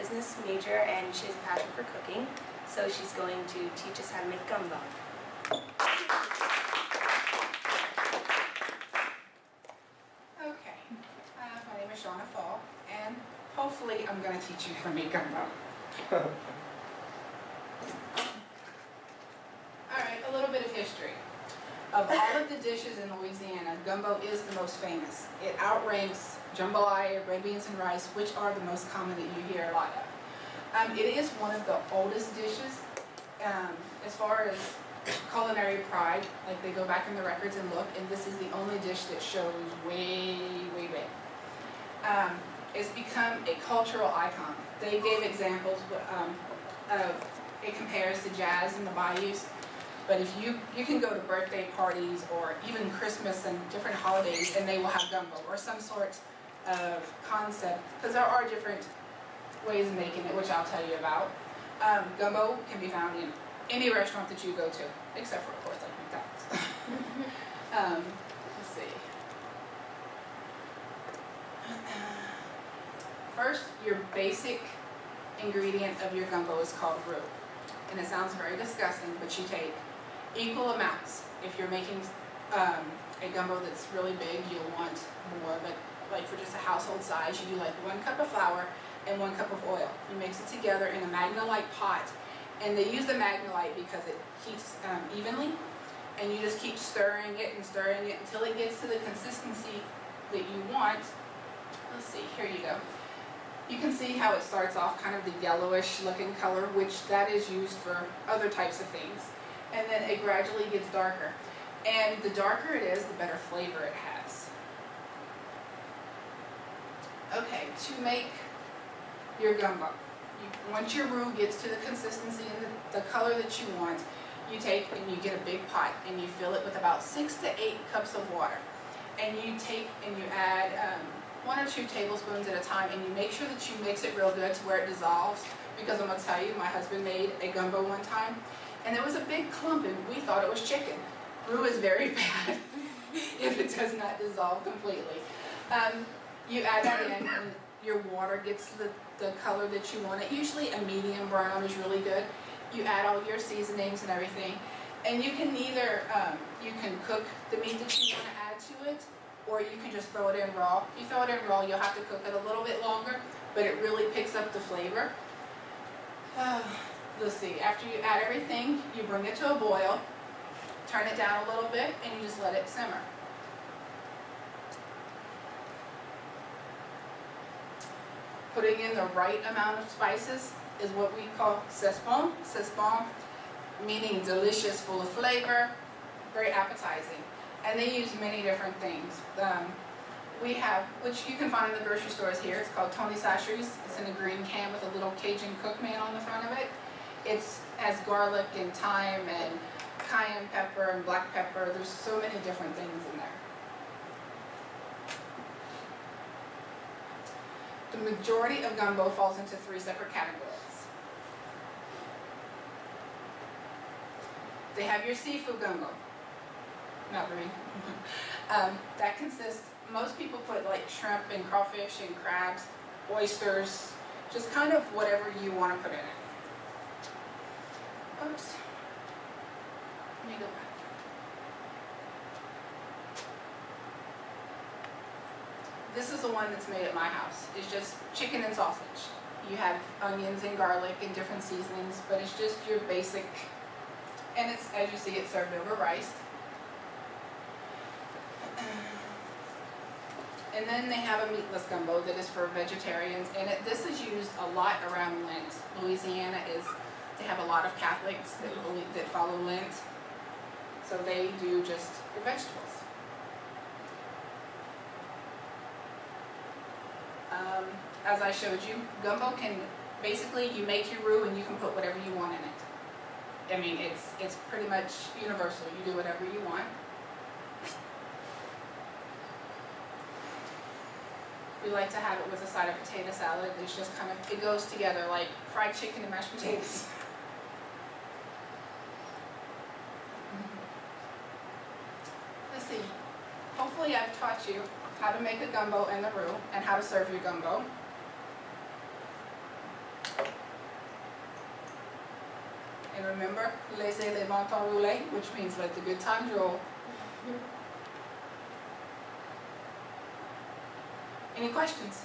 business major and she has a passion for cooking, so she's going to teach us how to make gumbo. Okay, my name is Shawna Faul, and hopefully I'm going to teach you how to make gumbo. Alright, a little bit of history. Of all of the dishes in Louisiana, gumbo is the most famous. It outranks jambalaya, red beans and rice, which are the most common that you hear a lot of. It is one of the oldest dishes as far as culinary pride. Like, they go back in the records and look, and this is the only dish that shows way, way back. It's become a cultural icon. They gave examples of it compares to jazz in the bayous. But if you can go to birthday parties or even Christmas and different holidays, and they will have gumbo or some sort of concept, because there are different ways of making it, which I'll tell you about. Gumbo can be found in any restaurant that you go to, except for, of course, like McDonald's. Let's see. First, your basic ingredient of your gumbo is called roux. And it sounds very disgusting, but you take equal amounts. If you're making a gumbo that's really big, you'll want more, but like for just a household size, you do like 1 cup of flour and 1 cup of oil. You mix it together in a Magnolite pot, and they use the Magnolite because it heats evenly, and you just keep stirring it until it gets to the consistency that you want. Let's see, here you go. You can see how it starts off kind of the yellowish looking color, which that is used for other types of things. And then it gradually gets darker. And the darker it is, the better flavor it has. Okay, to make your gumbo, once your roux gets to the consistency and the color that you want, you take and you get a big pot and you fill it with about 6 to 8 cups of water. And you take and you add 1 or 2 tablespoons at a time, and you make sure that you mix it real good to where it dissolves, because I'm going to tell you, my husband made a gumbo one time and there was a big clump and we thought it was chicken. Roux is very bad if it does not dissolve completely. You add that in and your water gets the color that you want it. Usually a medium brown is really good. You add all your seasonings and everything, and you can either you can cook the meat that you want to add to it, or you can just throw it in raw. If you throw it in raw, you'll have to cook it a little bit longer, but it really picks up the flavor. Let's see, after you add everything, you bring it to a boil, turn it down a little bit, and you just let it simmer. Putting in the right amount of spices is what we call sesbon. Sesbon meaning delicious, full of flavor, very appetizing. And they use many different things. We have, which you can find in the grocery stores here, it's called Tony Chachere's. It's in a green can with a little Cajun cook man on the front of it. It has garlic and thyme and cayenne pepper and black pepper. There's so many different things in there. The majority of gumbo falls into 3 separate categories. They have your seafood gumbo. Not really. That consists, most people put like shrimp and crawfish and crabs, oysters, just kind of whatever you want to put in it. Oops. Let me go back. This is the one that's made at my house. It's just chicken and sausage. You have onions and garlic and different seasonings, but it's just your basic, and it's, as you see, it's served over rice. And then they have a meatless gumbo that is for vegetarians, and this is used a lot around Lent. Louisiana they have a lot of Catholics that follow Lent, so they do just the vegetables. As I showed you, gumbo can, basically you make your roux and you can put whatever you want in it. I mean, it's pretty much universal. You do whatever you want. We like to have it with a side of potato salad. It's just kind of, it goes together like fried chicken and mashed potatoes. Let's see. Hopefully I've taught you how to make a gumbo and the roux and how to serve your gumbo. And remember, laissez les bons temps rouler, which means let the good times roll. Any questions?